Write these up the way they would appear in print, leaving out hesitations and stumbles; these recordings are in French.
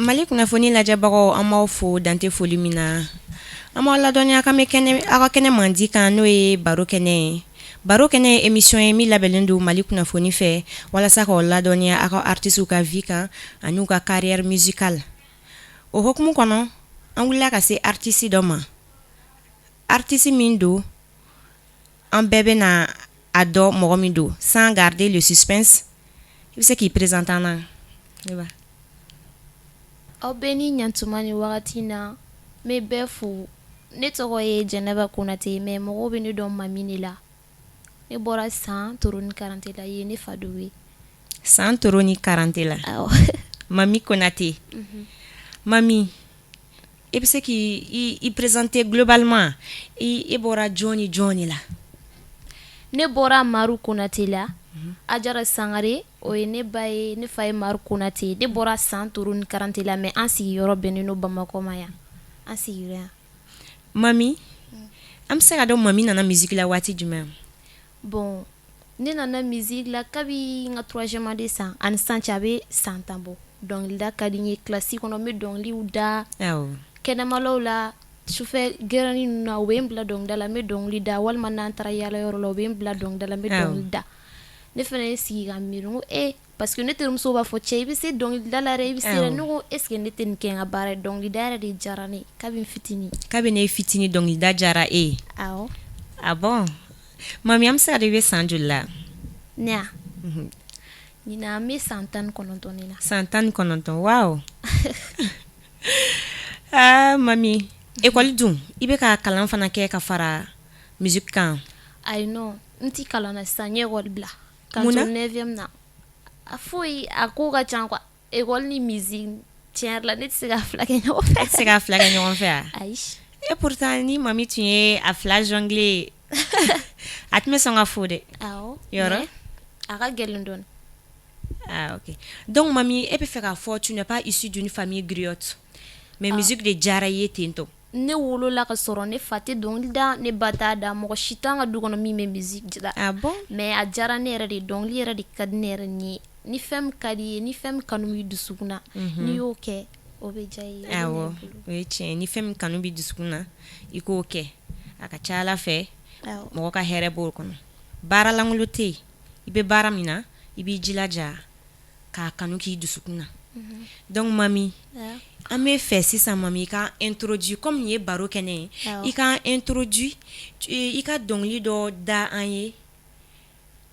Mali kunnafoni lajɛbagaw an b'aw fo dante foli min na an b'aw ladɔnniya kan bɛ aw ka kɛnɛ mandi kan n'o ye baro kɛnɛ ye baro kɛnɛ ye émission ye min labɛnnen don Mali kunnafoni fɛ walasa k'aw ladɔnniya aw ka artistes ka vie kan ani u ka carrière musicale o hokumu kɔnɔ an wulila ka se artiste dɔ ma artiste min don an bɛɛ bɛna a dɔn mɔgɔ min don sans garder le suspense i bɛ se k'i présenter an na ne ba. Aw bɛɛ ni ɲantuma ni wagati na n bɛ bɛɛ fo ne tɔgɔ ye Jɛnɛba Konate mais mɔgɔw bɛ ne dɔn Mami de la ne bɔra San Toro ni Karante la yen ne fa do ye San Toro ni Karante la Mami Konate Mami i bɛ se k'i présenter globalement i bɔra jɔn la ne bɔra Maru Konate la Ajara Sangare o ye ne ba ye ne fa ye Maru Konate ne bɔra San Toro ni Karante la mais an sigiyɔrɔ bɛnnen don Bamakɔ ma yan an sigiyɔrɔ yan. Mami an bɛ se ka dɔn Mami nana musique la waati jumɛn? Bon ne nana musique la kabi n ka 3e année san ani san cɛ a bɛ san 10 bɔ dɔnkilida ka di n ye classe kɔnɔ n bɛ dɔnkiliw da kɛnɛmalaw la sufɛ gɛrɛni ninnu na u bɛ n bila dɔnkilida la n bɛ dɔnkili da walima n'an taara yaalayɔrɔ la u bɛ n bila dɔnkilida la n bɛ dɔnkili da ne fana ye sigi ka miiri n ko parce que ne terimuso b'a fɔ cɛ i bɛ se dɔnkilida la dɛ i bɛ se dɛ ne ko est-ce que ne tɛ nin kɛ n ka baara ye dɔnkilida yɛrɛ de diyara ne ye kabi n fitinin ne fitinin dɔnkilida diyara e ye awɔ ah bon Mami an bɛ se ka dɔn i bɛ san joli la ne a ɲinan an bɛ san 19 de la san 19 waaw ah Mami école dun i bɛ ka kalan fana kɛ ka fara musique kan ayi non n tɛ kalan na sisan n ye école bila ka to 9e na a foyi a ko ka ca quoi école ni musique tiɲɛ yɛrɛ la ne tɛ se ka fila kɛ ɲɔgɔn fɛ. E tɛ se ka fila kɛ ɲɔgɔn fɛ a ayi et pourtant ni Mami tun ye a fila jongler a tun bɛ sɔn ka fo dɛ awɔ yɔrɔ a ka gɛlɛn dɔɔnin. Ah, ok. Donc, Mami, et puis faire fort, tu n'es pas issue d'une famille griotte. Mais musique de jara ye tento. Ne wolola ka sɔrɔ ne fa tɛ dɔnkili da ne ba t'a da mɔgɔ si t'an ka du kɔnɔ min bɛ musique da. Ah bon? Mais a diyara ne yɛrɛ de dɔnkili yɛrɛ de ka di ne yɛrɛ ni ye ni fɛn min ka di ye ni fɛn min kanu b'i dusukun na n'i y'o kɛ o bɛ diya i ye. Awɔ o ye tiɲɛ ye ni fɛn min kanu b'i dusukun na i k'o kɛ a ka ca Ala fɛ mɔgɔ ka hɛrɛ b'o kɔnɔ baara lankolon tɛ yen i bɛ baara min na i b'i jilaja k'a kanu k'i dusukun na donc Mami an bɛ fɛ sisan Mami i ka introduit comme nin ye baro kɛnɛ ye i ka introduit i ka dɔnkili dɔ da an ye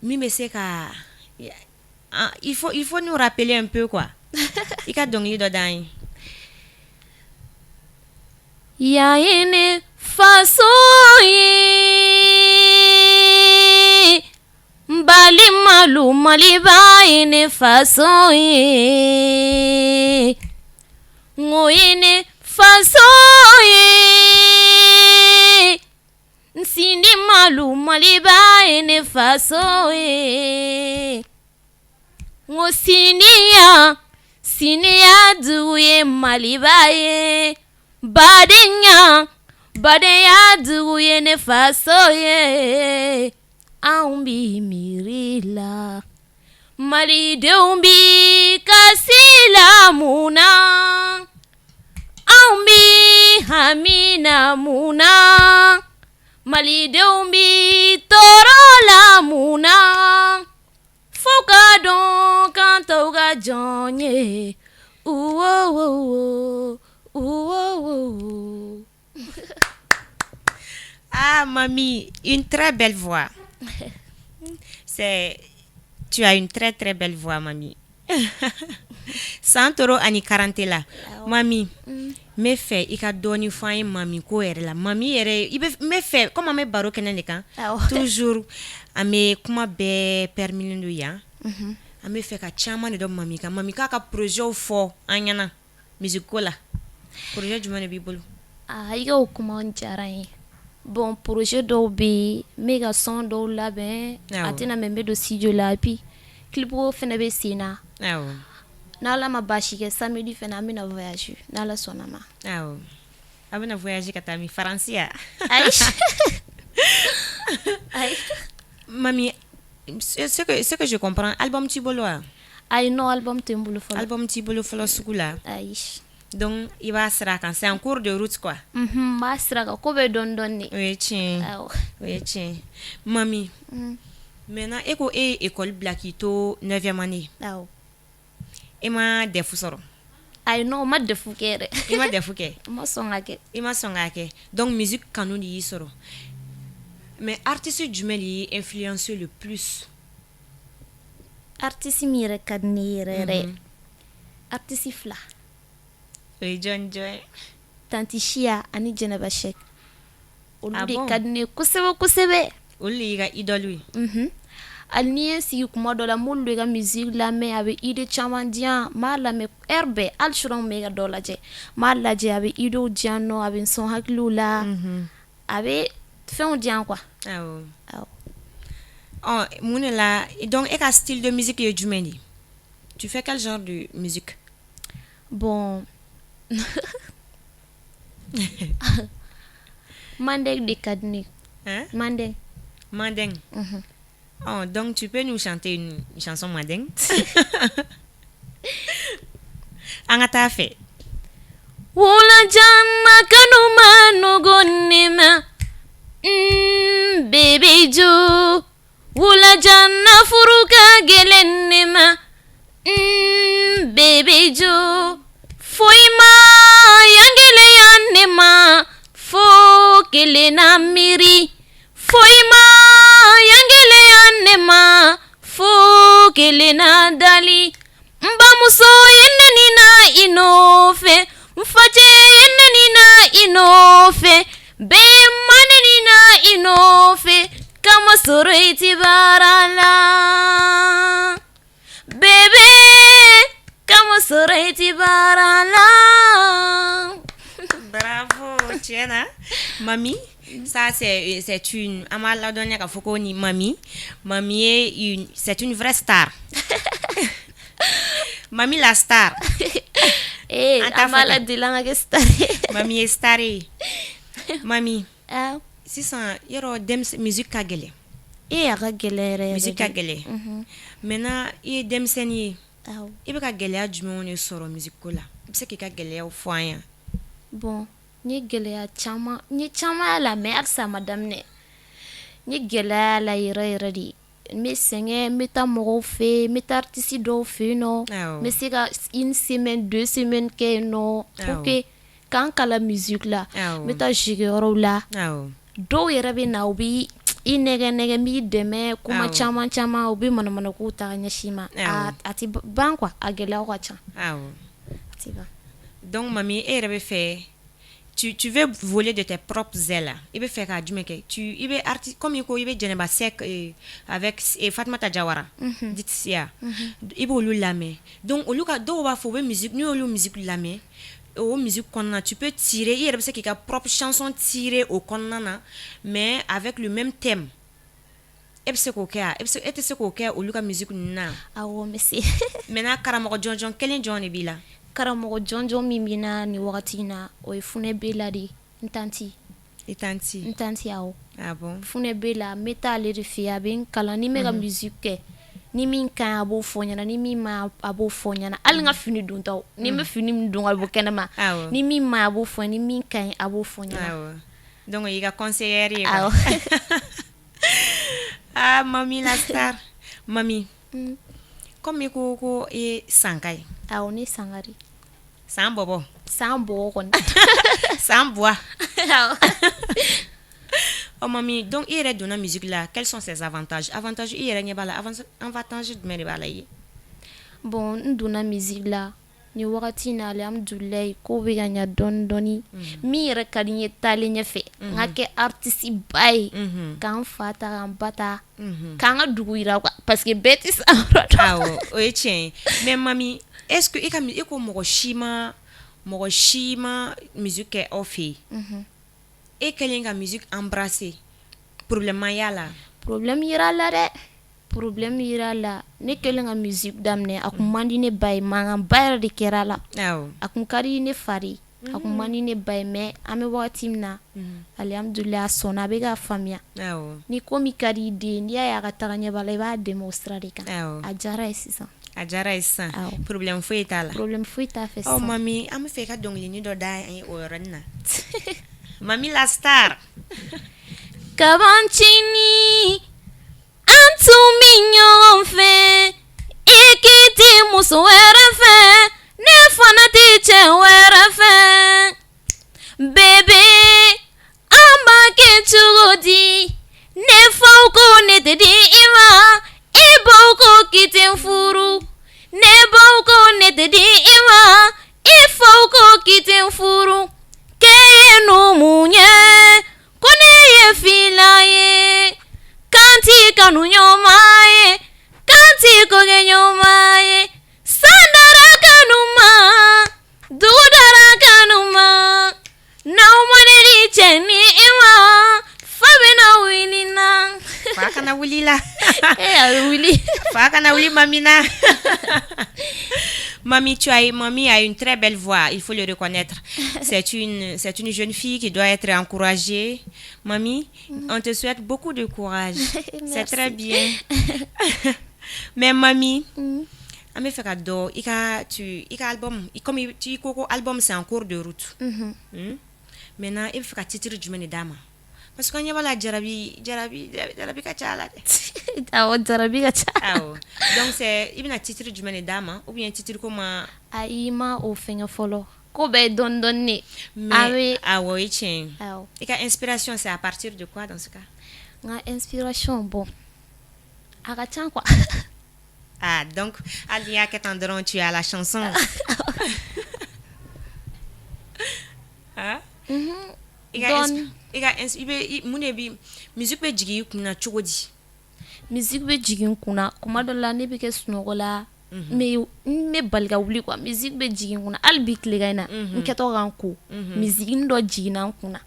min bɛ se ka il faut nous rappeler un peu quoi i ka dɔnkili dɔ da an ye yaye ne faso ye Bali malu maliba ye ne faso ye ngo ye ne faso ye nsindi malu maliba ye ne faso ye ngo siniya dugu ye maliba ye badenya dugu ye ne faso ye anw bi miiri la malidenw bi kasi la mun na anw bi hamina mun na malidenw bi tɔɔrɔ la mun na fo ka dɔn k'an taw ka jɔn ye Ah, Mami, une très belle voix. Tu as une très très belle voix, Mami. San Toro ani Karante la. Mami, me fɛ i ka dɔɔni fɔ an ye Mami ko yɛrɛ la. Mami yɛrɛ i bɛ me fɛ comme an bɛ baro kɛnɛ de kan. Toujours an bɛ kuma bɛɛ perminen don yan. An bɛ fɛ ka caman de dɔn Mami kan. Mami k'a ka projet fɔ an ɲɛna musique ko la. Projet jumɛn de b'i bolo? I ka o kuma diyara n ye. Bon projet dɔw bɛ yen n bɛ ka son dɔw labɛn a tɛna mɛ n bɛ don studio la et puis clip ko fana bɛ sen na n'Ala ma baasi kɛ samedi fana an bɛna voyage n'Ala sɔnna ma. Awɔ a bɛna voyage ka taa min Faransi ya? Ayi. Mami, ce que je comprends album t'i bolo wa? Ay no album tɛ n bolo fɔlɔ. Album t'i bolo fɔlɔ sugu la. Ayi. Donc i b'a sira kan, c'est en cours de route quoi. N b'a sira kan, ko bɛ dɔɔni dɔɔni de. O ye tiɲɛ. Awɔ. O ye tiɲɛ. Mami. Maintenant e ko e ye école bila k'i to 9e année. Awɔ. E ma defu sɔrɔ. Ayi non, ma defu kɛ yɛrɛ. I ma defu kɛ. N ma sɔn ka kɛ. I ma sɔn k'a kɛ. Donc musique kanu de y'i sɔrɔ. Mais artiste jumɛn de y'i influencé le plus? Artiste min yɛrɛ ka di ne ye yɛrɛ yɛrɛ. Artiste fila. O ye jɔn jɔn ye? Tanti Chia ani Jɛnɛba Shɛk. Olu Ah de bon? ka di ne ye kosɛbɛ kosɛbɛ. Olu de y'i ka idole ye? Hali ni ye n sigi kuma dɔ la m'olu de ka musique lamɛn, a bɛ idée caman di yan, n b'a lamɛn heure bɛɛ, hali sura n bɛ ka dɔ lajɛ, n b'a lajɛ, a bɛ idéew di yan nɔ, a bɛ n sɔn hakiliw la, a bɛ fɛnw di yan quoi. Awɔ. Awɔ. Oh, mun de la donc e ka style de musique ye jumɛn de? Tu fais quel genre de musique? Bon. Mandeng de ka di ne ye. Hein? Mandeng. Mandeng. Oh, donc tu peux nous chanter une chanson mandeng? An ka taa fɛ. Wulajanna kanu ma nogo ne ma. Baby jo. Wulajanna furu ka gɛlɛn ne ma. Baby jo. Foyi ma yangeleya ne ma. Fo kelen na miiri. Foyi ma yangeleya ne ma. Fo kelen na dali. N bamuso ye nenina i nɔfɛ. N facɛ ye nenina i nɔfɛ. Bɛɛ ma nenina i nɔfɛ. Kama sɔrɔ i ti baara la. Bébé, kama sɔrɔ i ti baara la. Bravo, tiɲɛna. Mami, ça c'est une an b'a ladɔnniya k'a fɔ ko ni Mami ye c'est une vraie star. Mami la star. An b'a ladeli an ka kɛ star ye. Mami ye star ye. Mami, sisan yɔrɔ musique ka gɛlɛn. A ka gɛlɛn yɛrɛ. Musique ka gɛlɛn. Maintenant i ye denmisɛnnin ye. I bɛ ka gɛlɛya jumɛnw de sɔrɔ musique ko la? I bɛ se k'i ka gɛlɛyaw fɔ an ye? Bon, n ye gɛlɛya caman y'a la mais halisa a ma daminɛ. N ye gɛlɛya y'a la yɛrɛ yɛrɛ de. N bɛ sɛgɛn, n bɛ taa mɔgɔw fɛ yen, n bɛ taa artiste dɔw fɛ yen nɔ. N bɛ se ka une semaine 2 semaines kɛ yen nɔ pour que k'an kalan musique la. N bɛ taa sigiyɔrɔw la. Dɔw yɛrɛ bɛ na u bɛ i nɛgɛ nɛgɛ n b'i dɛmɛ kuma caman caman u bɛ manamanakow ta ka ɲɛsin ma. A ti ban quoi, a gɛlɛyaw ka ca. A ti ban. Donc Mami, e yɛrɛ bɛ fɛ tu veux voler de tes propres ailes. I bɛ fɛ ka jumɛn kɛ? I bɛ artiste comme i ko i bɛ Jɛnɛba Sɛk avec Fatumata Jawara, Ditsia. I b'olu lamɛn. Donc olu ka dɔw b'a fɔ u bɛ musique n'u y'olu musique lamɛn. O musique kɔnɔna tu peux tirer, i yɛrɛ bɛ se k'i ka propre chanson tirer o kɔnɔna na mais avec le même thème. E bɛ se k'o kɛ a? E tɛ se k'o kɛ olu ka musique ninnu na? Awɔ, n bɛ se. Maintenant karamɔgɔ jɔnjɔn kelen jɔn de b'i la? Karamɔgɔ jɔnjɔn min b'i na nin wagati in na o ye Funɛ Bela de ye, n tanti. I tanti? N tanti, awɔ. Ah bon? Funɛ Bela n bɛ taa ale de fɛ yen, a bɛ n kalan ni n bɛ ka musique kɛ. Ni min ka ɲi a b'o fɔ ɲɛna, ni min ma a b'o fɔ ɲɛna. Hali n ka fini dontaw, ni n bɛ fini min don ka bɔ kɛnɛma, ni min ma ɲi a b'o fɔ, ni min ka ɲi a b'o fɔ ɲɛna. Donc o y'i ka conseillère ye. Awɔ. Ah, Mami la star. Mami, comme i ko i ye Sanka ye. Awɔ, ne Sanka de. San bɔbɔ? San bɔbɔ kɔni. San buwa? Awɔ. Oh Mami, donc i yɛrɛ donna musique la, quels sont ses avantages? Avantage i yɛrɛ ɲɛ b'a la, avantage jumɛn de b'a la ye? Bon, n donna musique la nin wagati in na alhamdulilayi ko bɛ ka ɲa dɔɔni dɔɔni. Min yɛrɛ ka di n ye taalen ɲɛfɛ n ka kɛ artiste ba ye k'an fa ta k'an ba ta k'an ka dugu yira quoi parce que bɛɛ tɛ san yɔrɔ dɔn. Awɔ, o ye tiɲɛ ye. Mais Mami, est-ce que i ko mɔgɔ si ma musique kɛ aw fɛ yen? E kɛlen ka musique embrasser, problème ma y'a la? Problème yera la dɛ. Problème yera la. Ne kɛlen ka musique daminɛ a kun man di ne ba ye, mankan ba yɛrɛ de kɛra la. A kun ka di ne fa de ye, a kun man di ne ba ye mais an bɛ wagati min na alhamdulilayi a sɔnna a bɛ k'a faamuya. Ni ko min ka di i den ye n'i y'a ye a ka taga ɲɛ b'a la i b'a dɛmɛ o sira de kan. A diyara ye sisan. a diyara ye sisan problème foyi t'a la problème foyi t'a fɛ sisan mami an bɛ fɛ ka dɔnkilini dɔ da an ye o yɔrɔnin na mami la star kabancini an tun bɛ ɲɔgɔn fɛ i k'i ti muso wɛrɛ fɛ ne fana tɛ cɛ wɛrɛ fɛ bebe an b'a kɛ cogo di ne faw ko ne tɛ di i ma i baw ko k'i tɛ n furu ne baw ko ne tɛ di i ma i faw ko k'i tɛ n furu k'e ye numu ye ko ne ye fila ye kan t'i kanu ɲɔgɔn ye kan t'i koge ɲɔgɔn ye san dara kanu ma dugu dara kanu ma n'aw ma deli cɛ ni i ma fa bɛna wuli na fa kana wuli la a bɛ wuli fa kana wuli mami na Mami, Mamie a une très belle voix, il faut le reconnaître. C'est une jeune fille qui doit être encouragée. Mamie, on te souhaite beaucoup de courage. C'est très bien. Mais Mamie, on me fait cadeau. Album, comme tu album, c'est en cours de route. Maintenant, il faut que tu titres du dama. Parce qu'on y a la jarabi kachala. Ah, jarabi kachala. Donc c'est il y a un titre du dama ou bien un titre comme Aïma au finger follow. Ko be don donné. Mais oui, tiens. Et que inspiration c'est à partir de quoi dans ce cas? Inspiration bon. Arrêtons quoi. Ah donc Alia qu'est endroit tu as la chanson. Hein? Musique be jigi kuna cogo di musique be jigin kuna kuma dɔ la ne bɛ kɛ sunɔgɔ la me balika wuli quoi musique be jigin kuna hali bi tilegan in na n kɛtɔ kan ko musique dɔ jiginna n kunna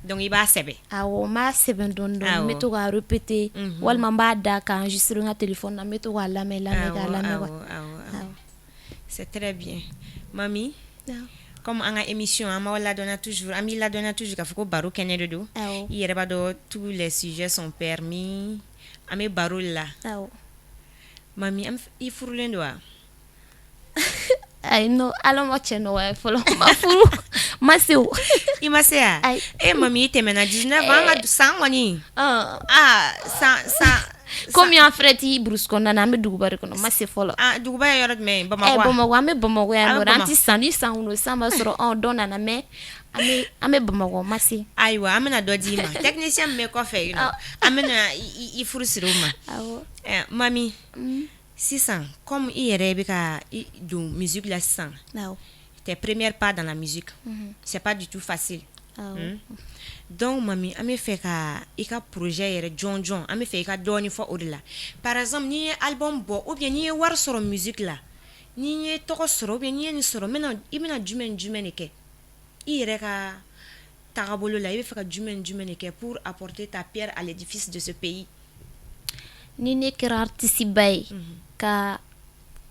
donc i b'a sɛbɛ awɔ n b'a sɛbɛn dɔɔni dɔɔni n bɛ to k'a répéter walima n b'a da ka enregistrer n ka téléphone na n bɛ to k'a lamɛn c'est très bien mami comme en émission on la donne toujours k'a fɔ ko baro kɛnɛ de don i yɛrɛ b'a dɔn tous les sujets sont permis an bɛ baro la mami i furulen don wa ayi non ala ma cɛ nɔgɔya fɔlɔ ma furu ma se o i ma se ya mami i tɛmɛna 19 ans an ka san kɔni san comme y'an frère ti Bruce kɔnɔna na an bɛ duguba de kɔnɔ ma se fɔlɔ duguba ye yɔrɔ jumɛn Bamakɔ Bamakɔ an bɛ Bamakɔ yan nɔ an ti san ni san kɔnɔ san b'a sɔrɔ dɔ nana mais an bɛ Bamakɔ ma se ayiwa an bɛna dɔ d'i ma technicien min bɛ kɔfɛ an bɛna i furu siri o ma mami sisan comme i yɛrɛ bɛ ka don musique la sisan tes premiers pas dans la musique c'est pas du tout facile donc mami an bɛ fɛ ka i ka projet yɛrɛ jɔn an bɛ fɛ i ka dɔɔni fɔ o de la par exemple n'i ye album bɔ ou bien n'i ye wari sɔrɔ musique la n'i ye tɔgɔ sɔrɔ ou bien n'i ye nin sɔrɔ i bɛna jumɛn de kɛ i yɛrɛ ka tagabolo la i bɛ fɛ ka jumɛn de kɛ pour apporter ta pierre à l'édifice de ce pays ni ne kɛra artiste ba ye ka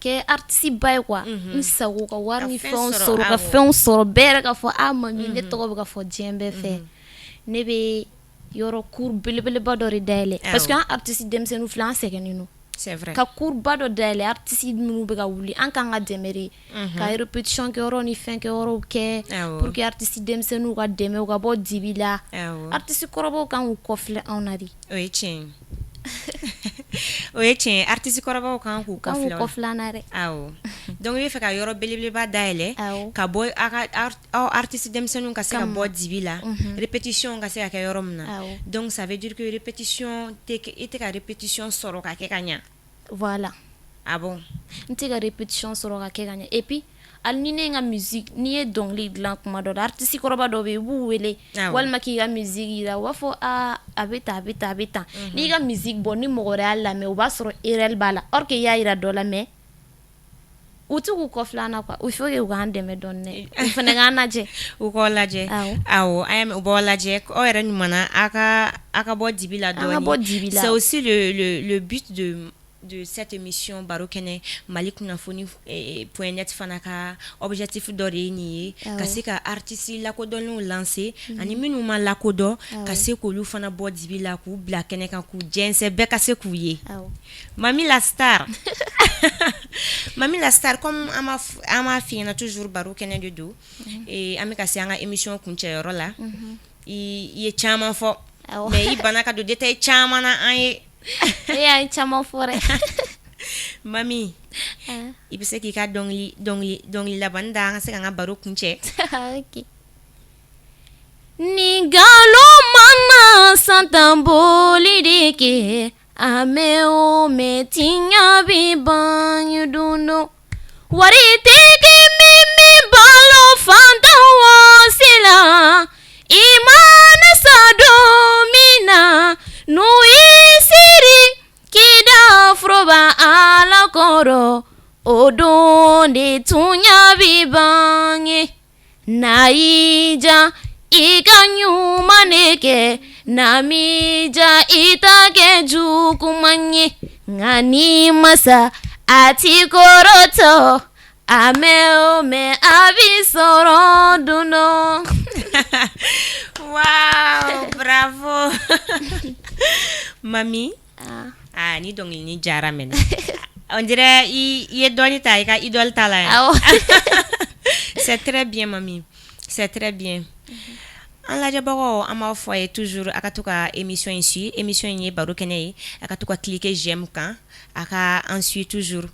kɛ artiste ba ye quoi n sago ka wari ni fɛnw sɔrɔ ka fɛnw sɔrɔ bɛɛ yɛrɛ ka fɔ mami ne tɔgɔ bɛ ka fɔ diɲɛ bɛɛ fɛ ne bɛ yɔrɔ cour belebeleba dɔ de dayɛlɛ parce que an artiste denmisɛnniw filɛ an sɛgɛnnen don c'est vrai ka cour ba dɔ dayɛlɛ artiste minnu bɛ ka wuli an kan ka dɛmɛ de ka répétition kɛ yɔrɔ ni fɛn kɛ yɔrɔw kɛ pour que artiste denmisɛnniw ka dɛmɛ u ka bɔ dibi la artiste kɔrɔbaw kan k'u kɔfilɛ anw na de o ye tiɲɛ o ye tiɲɛ artiste kɔrɔbaw kan k'u kɔfilɛ an na dɛ donc i bɛ fɛ ka yɔrɔ belebeleba dayɛlɛ ka bɔ aw artiste denmisɛnninw ka se ka bɔ dibi la répétition ka se ka kɛ yɔrɔ min na donc ça veut dire que répétition i tɛ ka répétition sɔrɔ ka kɛ ka ɲa voilà ah bon n tɛ ka répétition sɔrɔ ka kɛ ka ɲa et puis hali ni ne ye n ka musique n'i ye dɔnkili dilan kuma dɔ la artiste kɔrɔba dɔ bɛ yen i b'u wele walima k'i ka musique yira u b'a fɔ a bɛ tan n'i ka musique bɔ ni mɔgɔ wɛrɛ y'a lamɛn o b'a sɔrɔ erreur b'a la or que i y'a yira dɔ la mais u t'u k'u kɔfilɛ an na quoi il faut que u k'an dɛmɛ dɔɔni dɛ u fana k'an lajɛ u k'aw lajɛ awɔ u b'aw lajɛ aw yɛrɛ ɲuman na a ka bɔ dibi la dɔɔni c'est aussi le but de cette émission Baro Kene Mali kunnafoni.net fana ka objectif dɔ de ye nin ye ka se ka artiste lakodɔnlenw lancer ani minnu ma lakodɔn ka se k'olu fana bɔ dibi la k'u bila kɛnɛ kan k'u jɛnsɛn bɛɛ ka se k'u ye Mami la star Mami la star comme an m'a f'i ɲɛna toujours Baro Kene de don an bɛ ka se an ka émission kuncɛyɔrɔ la i ye caman fɔ mais i bana ka don détail caman na an ye y'a caman fɔ dɛ Mami i bɛ se k'i ka dɔnkili laban da an ka se k'an ka baro kuncɛ okay. Ni galon mana santamboli de kɛ a mɛ o mɛ tiɲɛ bi ban ye don dɔ waritigi min balo fantan wɔsi la i mana sa don min na n'u y'i siri k'i da foroba ala kɔrɔ o don de tiɲɛ bi ban ye n'a y'i ja i ka ɲuman de kɛ n'a m'i ja i ta kɛ juguman ye nka ni masa a t'i kɔrɔtɔ a mɛn o mɛn a b'i sɔrɔ don dɔ. Wow, bravo Mami ni dɔnkili ni jara mɛnɛ on dirait i ye dɔɔni ta i ka idole ta la c'est très bien Mami, c'est très bien. An lajɛbagaw an b'a fɔ a ye toujours a ka to ka émission in suit émission in ye Baro Kɛnɛ ye a ka to ka cliquer j'aime kan a ka an suit toujours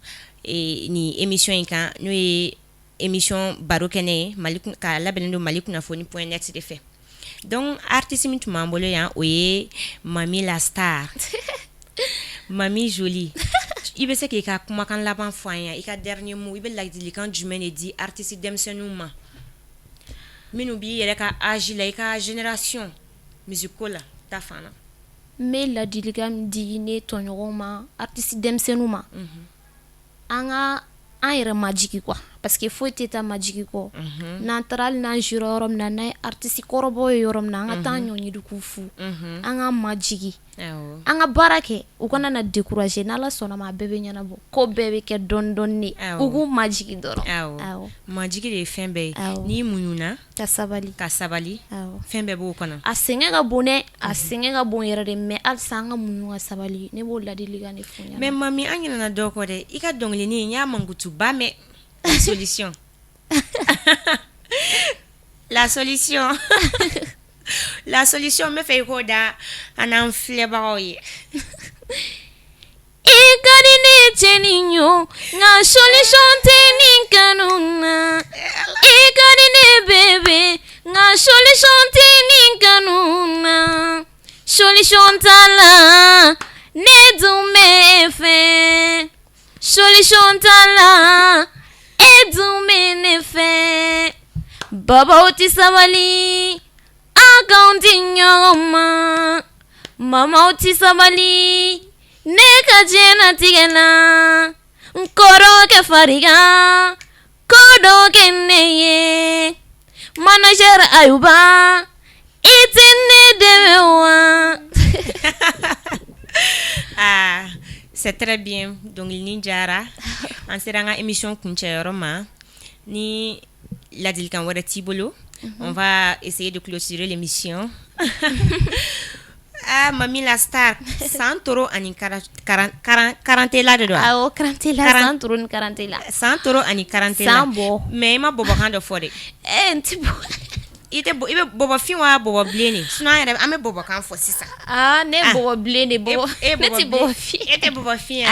ni émission in kan n'o ye émission Baro Kɛnɛ ye ka labɛnnen don Mali kunnafoni.net de fɛ donc artiste min tun b'an bolo yan o ye Mami la star Mami jolie i bɛ se k'i ka kumakan laban fɔ an ye i ka dernier mot i bɛ ladilikan jumɛn de di artiste denmisɛnninw ma minnu b'i yɛrɛ ka âge la i ka génération musico la ta fan na n bɛ ladilikan di ne tɔɲɔgɔnw ma artiste denmisɛnninw ma an yɛrɛ majigi quoi parce que foyi tɛ taa majigi kɔ n'an taara hali n'an jouera yɔrɔ min na n'an ye artiste kɔrɔbɔw ye yɔrɔ min na an ka taa ɲɔɲini k'u fu an ka majigi an ka baara kɛ u kana na décourager n'Ala sɔnna ma a bɛɛ bɛ ɲɛnabɔ ko bɛɛ bɛ kɛ dɔɔni dɔɔni de u k'u majigi dɔrɔn majigi de ye fɛn bɛɛ ye n'i muɲuna ka sabali fɛn bɛɛ b'o kɔnɔ a sɛgɛn ka bon dɛ a sɛgɛn ka bon yɛrɛ de mais halisa an ka muɲu ka sabali ne b'o ladilikan de fɔ ɲɛna mais Mami an ɲinɛna dɔ kɔ dɛ i ka dɔnkilinin n y'a mankutuba mɛn la solution la solution n bɛ fɛ i k'o da an n'an filɛbagaw ye i ka di ne cɛnin yo nka solution tɛ nin kanu na i ka di ne bebe nka solution tɛ nin kanu na solution t'a la ne dun bɛ fɛ solution t'a la e dun bɛ ne fɛ babaw tɛ sabali a k'anw tɛ ɲɔgɔn ma mamaw tɛ sabali ne ka diɲɛlatigɛ la n kɔrɔ kɛ farigan ko dɔ kɛ ne ye manager Ayuba i tɛ ne dɛmɛ wa. C'est très bien dɔnkilinin jara an sera an ka émission kuncɛyɔrɔ ma ni ladilikan wɛrɛ t'i bolo on va essayer de clôturer l'émission. Mami la star san toro ani karantela de don awɔ karantela san toro ni karantela san toro ani karantela san bɔ mais i ma bɔbɔkan dɔ fɔ de n tɛ bɔ i bɛ bɔbɔfin wa bɔbɔbilen de sinon an yɛrɛ an bɛ bɔbɔkan fɔ sisan ne bɔbɔbilen de bɔbɔ ne tɛ bɔbɔfin e tɛ bɔbɔfin ya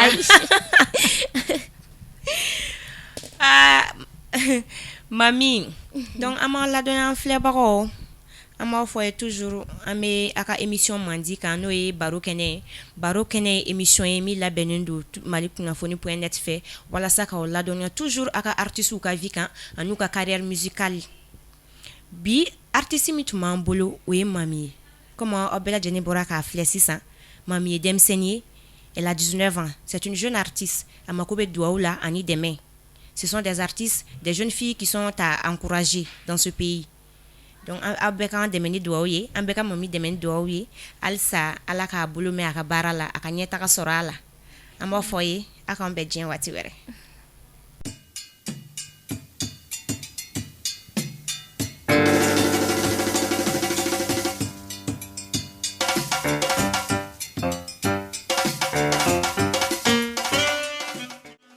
Mami donc an b'a ladɔnniya an filɛbagaw an b'a fɔ ye toujours an bɛ a ka émission mandi kan n'o ye Baro Kɛnɛ ye Baro Kɛnɛ ye émission ye min labɛnnen don Mali kunnafoni.net fɛ walasa k'aw ladɔnniya toujours a ka artistes ka vie kan an'u ka carrière musicale bi artiste min tun b'an bolo o ye Mami ye comme aw bɛɛ lajɛlen bɔra k'a filɛ sisan Mami ye denmisɛnnin ye elle a 19 ans c'est une jeune artiste a mako bɛ dugawu la ani dɛmɛ ce sont des artistes des jeunes filles qui sont à encourager dans ce pays donc aw bɛɛ kan dɛmɛ ni dugawu ye an bɛɛ ka Mami dɛmɛ ni dugawu ye halisa Ala k'a bolo mɛn a ka baara la a ka ɲɛtaga sɔrɔ a la an b'a fɔ ye a k'an bɛn diɲɛ waati wɛrɛ